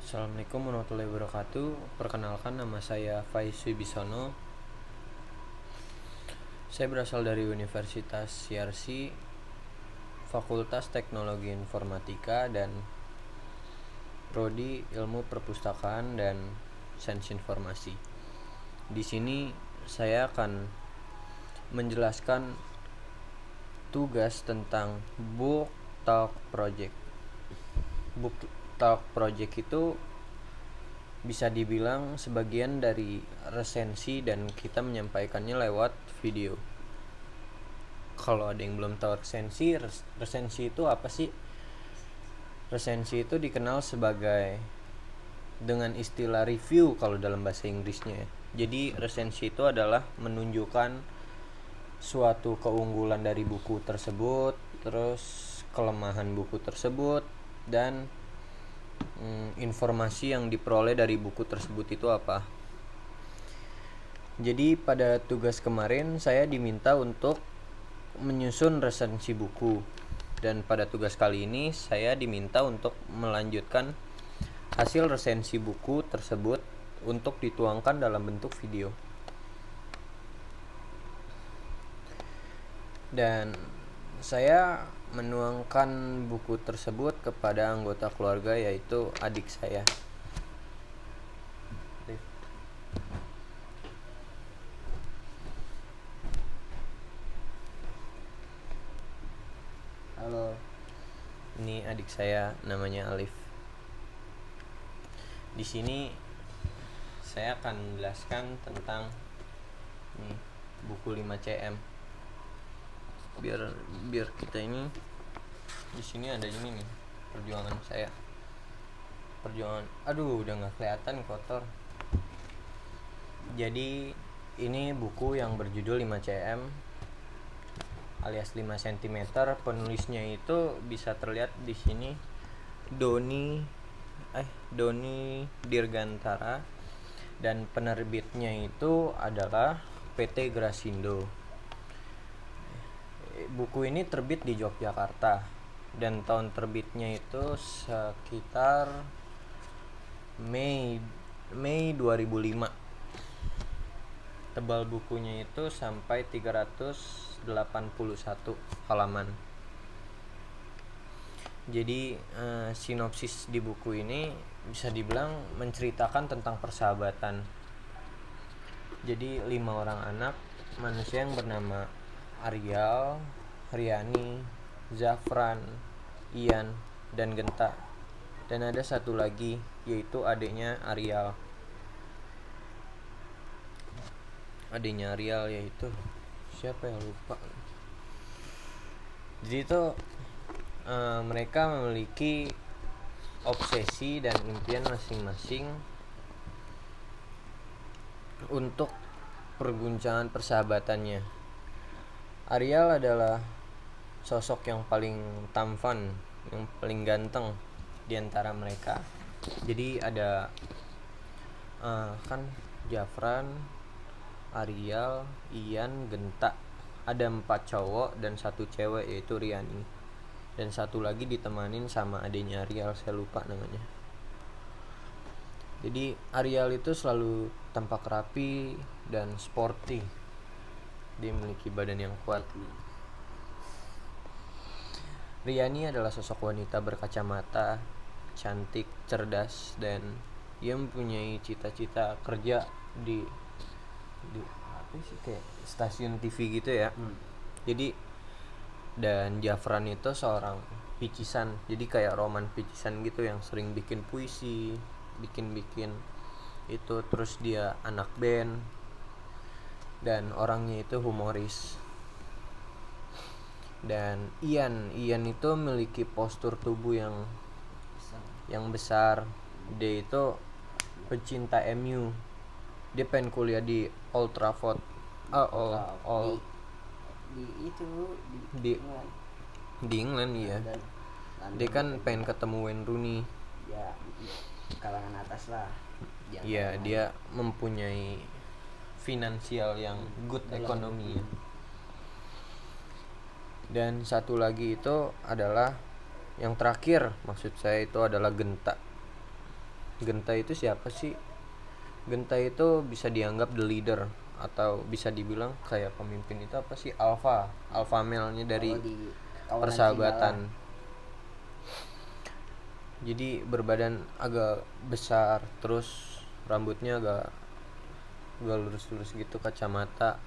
Assalamualaikum warahmatullahi wabarakatuh. Perkenalkan, nama saya Faiz Wibisono. Saya berasal dari Universitas CRC, Fakultas Teknologi Informatika dan Prodi Ilmu Perpustakaan dan Sains Informasi. Di sini saya akan menjelaskan tugas tentang Book Talk Project. Book Talk Project itu bisa dibilang sebagian dari resensi dan kita menyampaikannya lewat video. Kalau ada yang belum tahu resensi itu apa sih? Resensi itu dikenal sebagai dengan istilah review kalau dalam bahasa Inggrisnya. Jadi resensi itu adalah menunjukkan suatu keunggulan dari buku tersebut, terus kelemahan buku tersebut, dan informasi yang diperoleh dari buku tersebut itu apa. Jadi pada tugas kemarin saya diminta untuk menyusun resensi buku, dan pada tugas kali ini saya diminta untuk melanjutkan hasil resensi buku tersebut untuk dituangkan dalam bentuk video. Dan saya menuangkan buku tersebut kepada anggota keluarga, yaitu adik saya. Halo. Ini adik saya, namanya Alif. Di sini saya akan menjelaskan tentang buku 5 cm. Biar kita ini di sini ada ini nih, perjuangan saya. Udah nggak kelihatan, kotor. Jadi ini buku yang berjudul 5 cm alias 5 cm. Penulisnya itu bisa terlihat di sini, Doni Dirgantara, dan penerbitnya itu adalah PT Grasindo. Buku ini terbit di Yogyakarta dan tahun terbitnya itu sekitar Mei 2005. Tebal bukunya itu sampai 381 halaman. Jadi sinopsis di buku ini bisa dibilang menceritakan tentang persahabatan. Jadi 5 orang anak manusia yang bernama Arial, Riani, Zafran, Ian, dan Genta. Dan ada satu lagi, yaitu adiknya Arial. Adiknya Arial yaitu siapa ya, lupa. Jadi itu mereka memiliki obsesi dan impian masing-masing untuk perguncangan persahabatannya. Arial adalah sosok yang paling tampan, yang paling ganteng di antara mereka. Jadi ada kan Zafran, Arial, Ian, Genta. Ada 4 cowok dan 1 cewek, yaitu Riani. Dan satu lagi ditemanin sama adiknya Arial, saya lupa namanya. Jadi Arial itu selalu tampak rapi dan sporty. Dia memiliki badan yang kuat. Riani adalah sosok wanita berkacamata, cantik, cerdas, dan ia mempunyai cita-cita kerja di apa sih, kayak stasiun TV gitu ya. Jadi dan Zafran itu seorang picisan, jadi kayak roman picisan gitu yang sering bikin puisi, bikin itu. Terus dia anak band dan orangnya itu humoris. Dan Ian itu memiliki postur tubuh yang besar. Dia itu pecinta MU. Dia pengen kuliah di Old Trafford. Di England ya. Dia kan pengen ketemu Wayne Rooney. Ya, kalangan atas lah. Iya, dia mempunyai finansial yang good ekonomi ya. Dan satu lagi itu adalah yang terakhir, maksud saya itu adalah Genta. Genta itu siapa sih? Genta itu bisa dianggap the leader, atau bisa dibilang kayak pemimpin itu apa sih, alpha male-nya dari Kalau di kawanan persahabatan. serigala. Jadi berbadan agak besar, terus rambutnya agak lurus-lurus gitu, kacamata,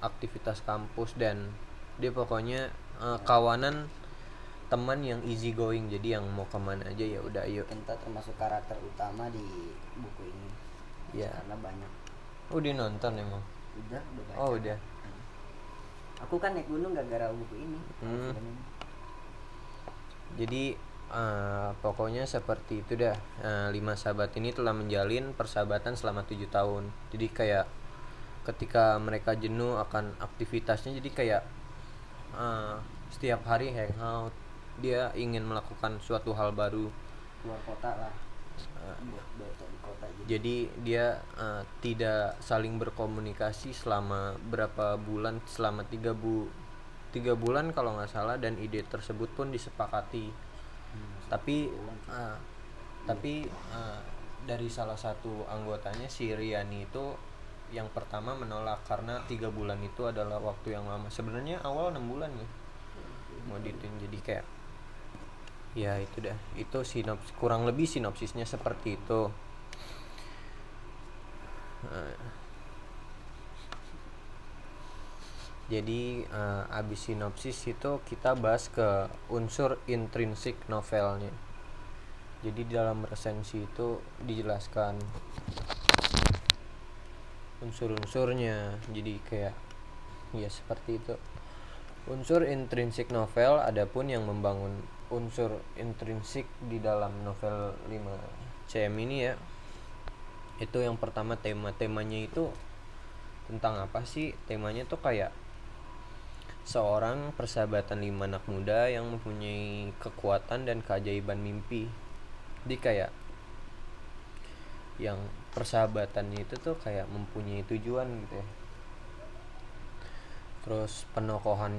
aktivitas kampus, dan dia pokoknya kawanan teman yang easy going, jadi yang mau kemana aja ya udah ayo. Kenta termasuk karakter utama di buku ini. Ya. Karena banyak. Dia nonton emang. Udah baca. Oh udah. Aku kan naik gunung gara-gara buku ini. Film ini. Jadi pokoknya seperti itu dah. 5 sahabat ini telah menjalin persahabatan selama 7 tahun. Jadi kayak ketika mereka jenuh akan aktivitasnya, jadi kayak setiap hari hangout, dia ingin melakukan suatu hal baru. Keluar kota lah. Betul di kota gitu. Jadi dia tidak saling berkomunikasi selama berapa bulan, selama 3 bulan kalau nggak salah, dan ide tersebut pun disepakati. Tapi dari salah satu anggotanya, si Riani itu yang pertama menolak karena 3 bulan itu adalah waktu yang lama. Sebenarnya awal 6 bulan ya mau dituin, jadi kayak ya itu dah, itu kurang lebih sinopsisnya seperti itu. Jadi abis sinopsis itu kita bahas ke unsur intrinsik novelnya. Jadi dalam resensi itu dijelaskan unsur-unsurnya. Jadi kayak ya seperti itu. Unsur intrinsik novel, adapun yang membangun unsur intrinsik di dalam novel 5 CM ini ya, itu yang pertama temanya itu tentang apa sih? Temanya tuh kayak seorang persahabatan 5 anak muda yang mempunyai kekuatan dan keajaiban mimpi. Jadi kayak yang persahabatannya itu tuh kayak mempunyai tujuan gitu ya. Terus penokohan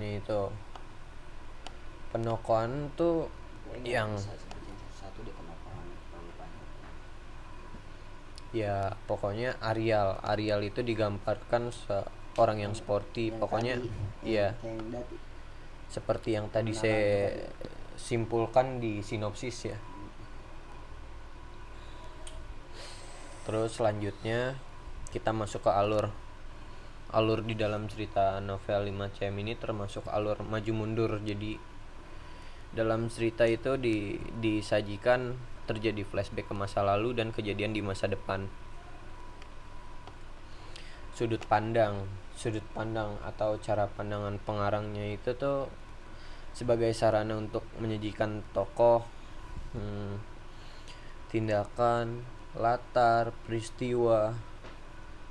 tuh yang satu di penokohan ya pokoknya Arial itu digambarkan seorang yang sporty, pokoknya ya seperti yang tadi saya simpulkan di sinopsis ya. Terus selanjutnya kita masuk ke alur di dalam cerita novel 5 CM ini, termasuk alur maju mundur. Jadi dalam cerita itu disajikan terjadi flashback ke masa lalu dan kejadian di masa depan. Sudut pandang atau cara pandangan pengarangnya itu tuh sebagai sarana untuk menyajikan tokoh, tindakan, latar, peristiwa,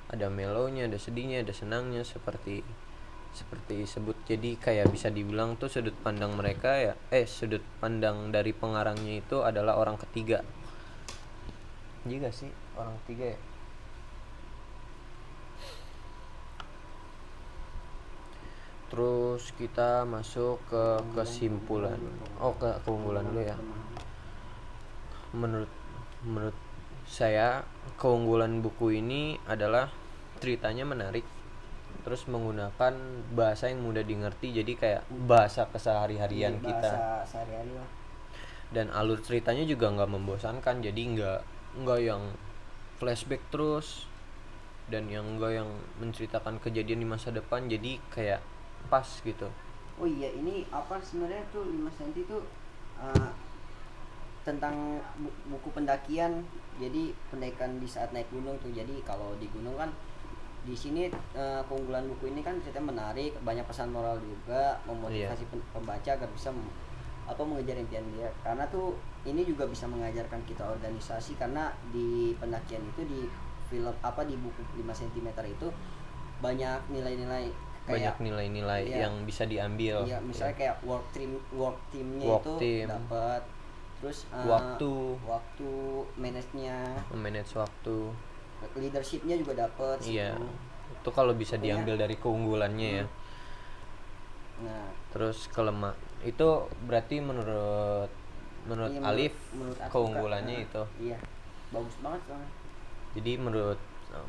ada melonya, ada sedihnya, ada senangnya, seperti disebut. Jadi kayak bisa dibilang tuh sudut pandang mereka ya, sudut pandang dari pengarangnya itu adalah orang ketiga. Juga sih orang ketiga ya. Terus kita masuk ke kesimpulan. Ke keunggulan dulu ya. Menurut saya keunggulan buku ini adalah ceritanya menarik, terus menggunakan bahasa yang mudah dimengerti, jadi kayak bahasa kesehari-harian kita. Bahasa sehari-hari lah. Dan alur ceritanya juga nggak membosankan, jadi nggak yang flashback terus, dan yang nggak yang menceritakan kejadian di masa depan, jadi kayak pas gitu. Oh iya, ini apa sebenarnya tuh 5 cm tuh tentang buku pendakian. Jadi pendakian di saat naik gunung tuh. Jadi kalau di gunung kan, di sini keunggulan buku ini kan ceritanya menarik, banyak pesan moral juga, memotivasi pembaca agar bisa mengejar impian dia. Karena tuh ini juga bisa mengajarkan kita organisasi, karena di pendakian itu, di film di buku 5 cm itu banyak nilai-nilai, kayak banyak nilai-nilai yang bisa diambil. Iya, misalnya kayak work teamnya itu dapat. Terus waktu manage waktu, leadershipnya juga dapat. Iya, itu kalau bisa diambil dari keunggulannya ya. Nah, terus itu berarti menurut Alif, keunggulannya itu. Iya. bagus banget soalnya. Jadi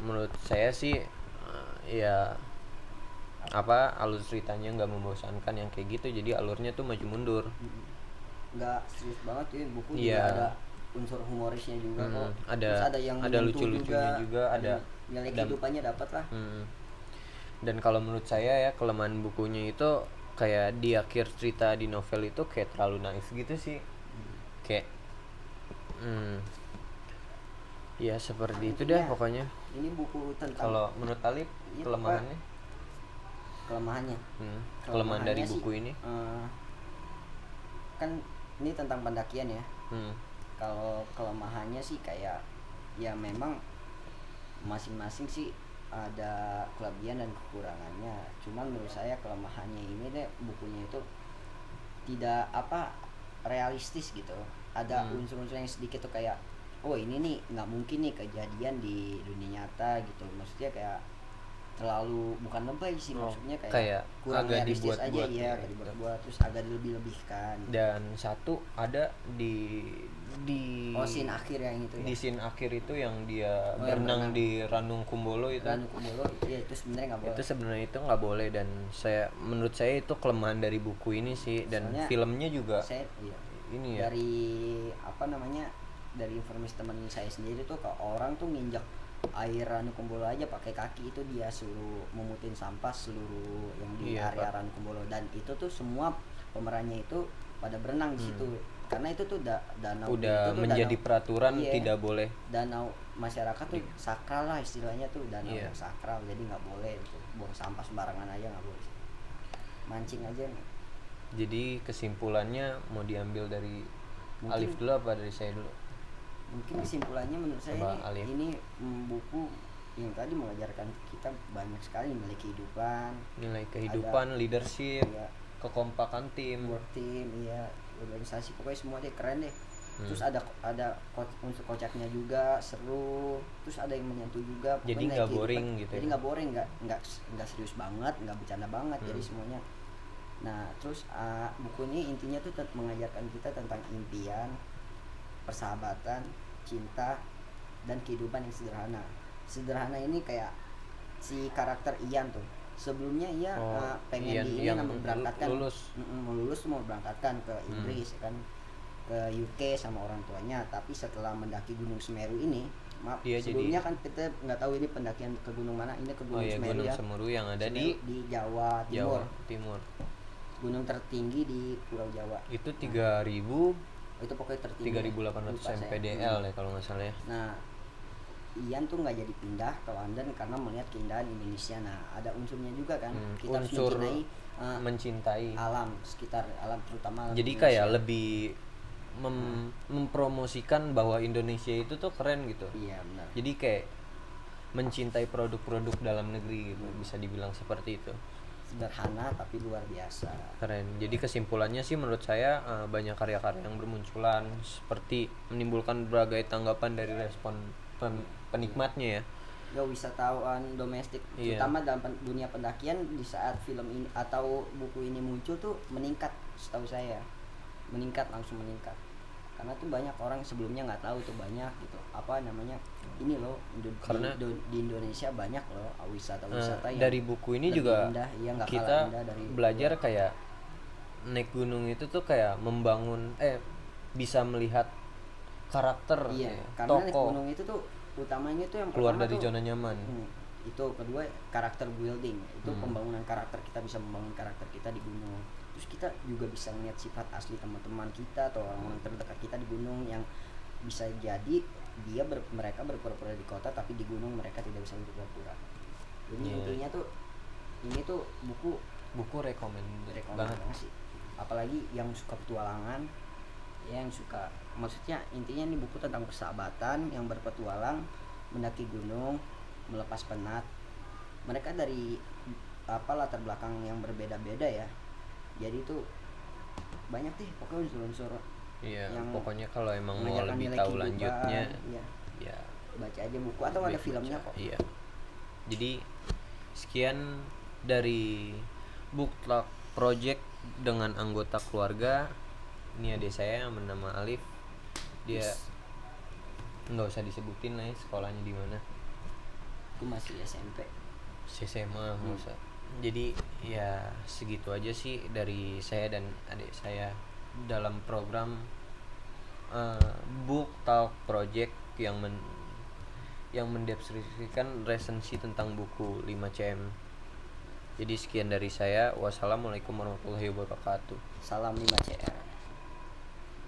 menurut saya sih ya apa, alur ceritanya nggak membosankan yang kayak gitu, jadi alurnya tuh maju mundur. Nggak serius banget ya, buku juga Iya. ada unsur humorisnya juga kok. Ada Terus ada yang menyentuh lucu-lucunya juga, ada nilai ada- kehidupannya dapat lah. Dan kalau menurut saya ya, kelemahan bukunya itu kayak di akhir cerita di novel itu kayak terlalu naif gitu sih. Kayak ya seperti itu dah Intinya, pokoknya. ini buku tentang Kalau menurut Alif Iya, kelemahannya? kelemahannya Kelemahan dari sih, buku ini? kan ini tentang pendakian ya. Hmm. Kalau kelemahannya sih kayak ya memang masing-masing sih ada kelebihan dan kekurangannya. Cuman menurut saya kelemahannya ini deh, bukunya itu tidak realistis gitu. Ada unsur-unsur yang sedikit tuh kayak, oh ini nih nggak mungkin nih kejadian di dunia nyata gitu. Maksudnya kayak terlalu, bukan lebay sih, maksudnya kayak kurang agak realistis aja dibuat-buat ya, gitu. dibuat-buat, terus agak dilebih-lebihkan. Dan satu ada di Scene akhir yang itu ya. di scene akhir itu yang dia yang berenang berenang. di Ranung Kumbolo itu. Ranu Kumolo ya, itu sebenarnya nggak boleh. Itu sebenarnya itu nggak boleh, dan menurut saya itu kelemahan dari buku ini sih. Dan Soalnya filmnya juga Saya ini ya, dari dari informasi teman saya sendiri tuh, ke orang tuh nginjak air Ranu Kumbolo aja pakai kaki itu dia suruh memutin sampah seluruh yang di Iya, area Pak. Ranu Kumbolo, dan itu tuh semua pemerannya itu pada berenang di situ karena itu tuh danau udah itu tuh menjadi danau, peraturan iya, tidak boleh. danau masyarakat tuh sakral lah istilahnya, tuh danau Iya. yang sakral, jadi nggak boleh itu buang sampah sembarangan aja, nggak boleh mancing aja. Jadi kesimpulannya mau diambil dari Mungkin- Alif dulu apa dari saya dulu? Mungkin kesimpulannya menurut saya Coba, Alif. ini buku yang tadi mengajarkan kita banyak sekali nilai kehidupan, Nilai kehidupan, leadership, ya, kekompakan tim. work team, ya, organisasi, pokoknya semua deh keren deh. Terus ada unsur kocaknya juga, seru, terus ada yang menyentuh juga, pokoknya Jadi nilai nggak kehidupan. boring gitu Jadi ya? nggak boring, nggak serius banget, nggak bercanda banget, jadi semuanya. Nah terus buku ini intinya tuh mengajarkan kita tentang impian, persahabatan, cinta, dan kehidupan yang sederhana ini kayak si karakter Ian tuh sebelumnya ia pengen Ian di ini yang berangkatkan lulus. mau berangkatkan ke Inggris kan, ke UK sama orang tuanya, tapi setelah mendaki Gunung Semeru ini, Dia sebelumnya kan kita nggak tahu ini pendakian ke gunung mana, ini ke Gunung Semeru Gunung ya, Semeru yang ada Semeru di Jawa Timur, Timur. gunung tertinggi di Pulau Jawa. Itu 3000 Itu pokoknya tertinggi 3800 lupa saya. mPDL ya kalau nggak salah ya. Nah Ian tuh nggak jadi pindah ke London karena melihat keindahan Indonesia. Nah ada unsurnya juga kan, kita harus unsur mencintai mencintai. alam sekitar, alam terutama alam Jadi Indonesia. kayak lebih mempromosikan bahwa Indonesia itu tuh keren gitu. Iya benar. Jadi kayak mencintai produk-produk dalam negeri gitu, bisa dibilang seperti itu. Sederhana tapi luar biasa. Keren. Jadi kesimpulannya sih menurut saya banyak karya-karya yang bermunculan seperti menimbulkan berbagai tanggapan dari respon penikmatnya ya. Ya wisatawan domestik, Iya. terutama dalam dunia pendakian, di saat film ini atau buku ini muncul tuh meningkat, setahu saya langsung meningkat, karena tuh banyak orang sebelumnya nggak tahu tuh, banyak gitu ini loh Karena di Indonesia banyak loh wisata-wisata yang dari buku ini lebih juga indah, ya, nggak kita kalah indah dari belajar kayak naik gunung itu tuh kayak membangun bisa melihat karakter iya, ya, karena naik tokoh gunung itu tuh utamanya tuh yang keluar pertama dari tuh, zona nyaman. Itu kedua karakter building, itu pembangunan karakter, kita bisa membangun karakter kita di gunung. Terus kita juga bisa melihat sifat asli teman-teman kita atau orang-orang terdekat kita di gunung, yang bisa jadi mereka berpura-pura di kota tapi di gunung mereka tidak bisa berpura-pura. Jadi intinya tuh ini tuh buku rekomend banget sih, apalagi yang suka petualangan, yang suka, maksudnya intinya ini buku tentang persahabatan yang berpetualang, mendaki gunung, melepas penat. Mereka dari latar belakang yang berbeda-beda ya, jadi itu banyak deh pokoknya unsur-unsur. Iya, yang pokoknya kalau emang mau mengajarkan lebih nilai tahu kehidupan, lanjutnya ya ya baca aja buku atau ada filmnya kok. Iya. Jadi sekian dari Book Talk Project dengan anggota keluarga. Ini adik saya yang bernama Alif. Dia nggak usah disebutin lah ya sekolahnya di mana. Aku masih SMP. SMA nggak usah. Jadi ya segitu aja sih dari saya dan adik saya dalam program book talk project yang mendeskripsikan resensi tentang buku 5 cm. Jadi sekian dari saya. Wassalamualaikum warahmatullahi wabarakatuh. Salam 5 CM.